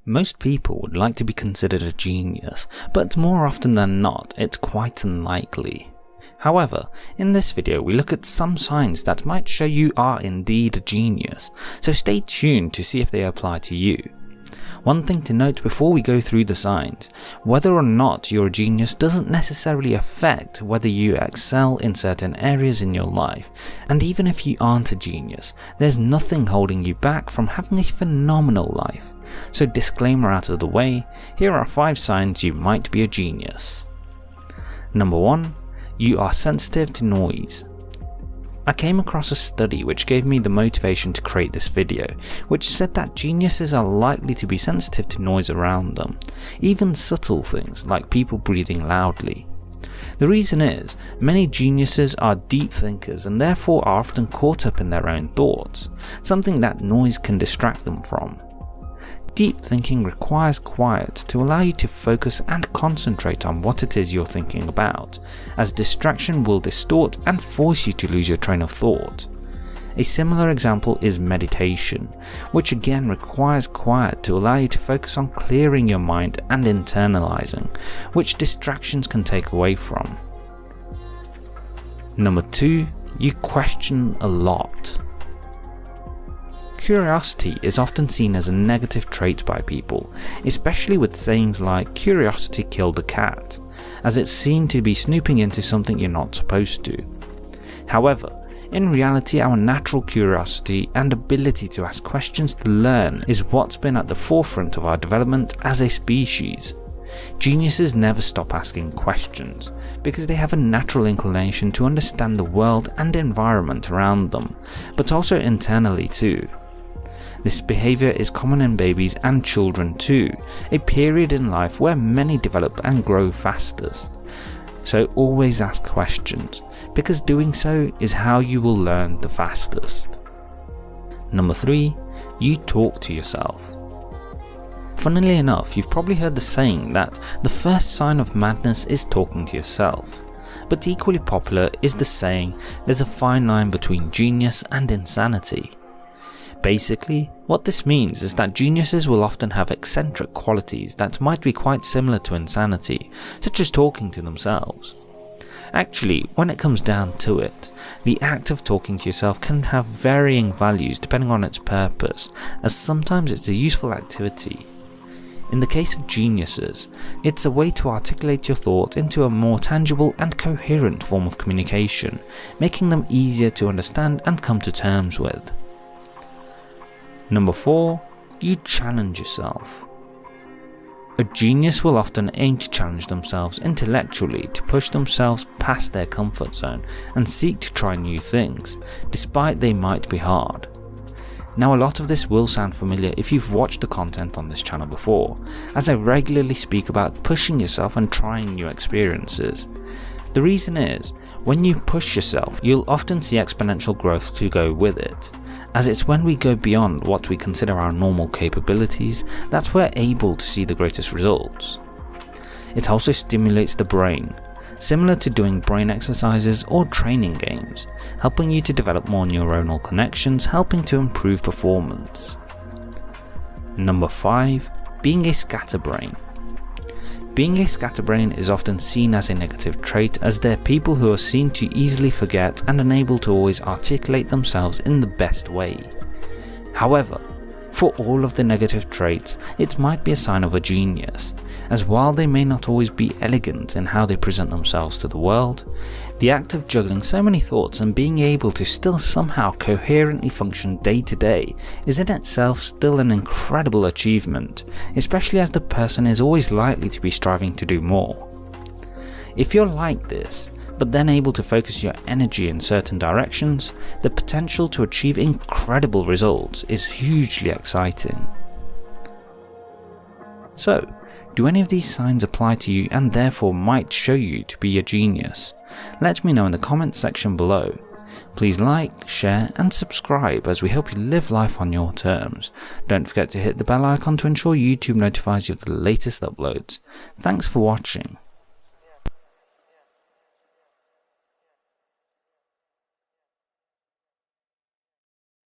Most people would like to be considered a genius, but more often than not, it's quite unlikely. However, in this video we look at some signs that might show you are indeed a genius, so stay tuned to see if they apply to you. One thing to note before we go through the signs: whether or not you're a genius doesn't necessarily affect whether you excel in certain areas in your life, and even if you aren't a genius, there's nothing holding you back from having a phenomenal life. So disclaimer out of the way, here are 5 signs you might be a genius. Number 1. You are sensitive to noise. I came across a study which gave me the motivation to create this video, which said that geniuses are likely to be sensitive to noise around them, even subtle things like people breathing loudly. The reason is, many geniuses are deep thinkers and therefore are often caught up in their own thoughts, something that noise can distract them from. Deep thinking requires quiet to allow you to focus and concentrate on what it is you're thinking about, as distraction will distort and force you to lose your train of thought. A similar example is meditation, which again requires quiet to allow you to focus on clearing your mind and internalizing, which distractions can take away from. Number 2. You question a lot. Curiosity is often seen as a negative trait by people, especially with sayings like "curiosity killed the cat", as it's seen to be snooping into something you're not supposed to. However, in reality, our natural curiosity and ability to ask questions to learn is what's been at the forefront of our development as a species. Geniuses never stop asking questions, because they have a natural inclination to understand the world and environment around them, but also internally too. This behaviour is common in babies and children too, a period in life where many develop and grow fastest. So always ask questions, because doing so is how you will learn the fastest. Number 3. You talk to yourself. Funnily enough, you've probably heard the saying that the first sign of madness is talking to yourself. But equally popular is the saying there's a fine line between genius and insanity. Basically, what this means is that geniuses will often have eccentric qualities that might be quite similar to insanity, such as talking to themselves. Actually, when it comes down to it, the act of talking to yourself can have varying values depending on its purpose, as sometimes it's a useful activity. In the case of geniuses, it's a way to articulate your thoughts into a more tangible and coherent form of communication, making them easier to understand and come to terms with. Number 4. You challenge yourself. A genius will often aim to challenge themselves intellectually to push themselves past their comfort zone and seek to try new things, despite they might be hard. Now, a lot of this will sound familiar if you've watched the content on this channel before, as I regularly speak about pushing yourself and trying new experiences. The reason is, when you push yourself, you'll often see exponential growth to go with it, as it's when we go beyond what we consider our normal capabilities that we're able to see the greatest results. It also stimulates the brain, similar to doing brain exercises or training games, helping you to develop more neuronal connections, helping to improve performance. Number 5. Being a scatterbrain. Being a scatterbrain is often seen as a negative trait, as they're people who are seen to easily forget and unable to always articulate themselves in the best way. However, for all of the negative traits, it might be a sign of a genius, as while they may not always be elegant in how they present themselves to the world, the act of juggling so many thoughts and being able to still somehow coherently function day to day is in itself still an incredible achievement, especially as the person is always likely to be striving to do more. If you're like this, but then able to focus your energy in certain directions, the potential to achieve incredible results is hugely exciting. So, do any of these signs apply to you and therefore might show you to be a genius? Let me know in the comments section below. Please like, share and subscribe as we help you live life on your terms. Don't forget to hit the bell icon to ensure YouTube notifies you of the latest uploads. Thanks for watching.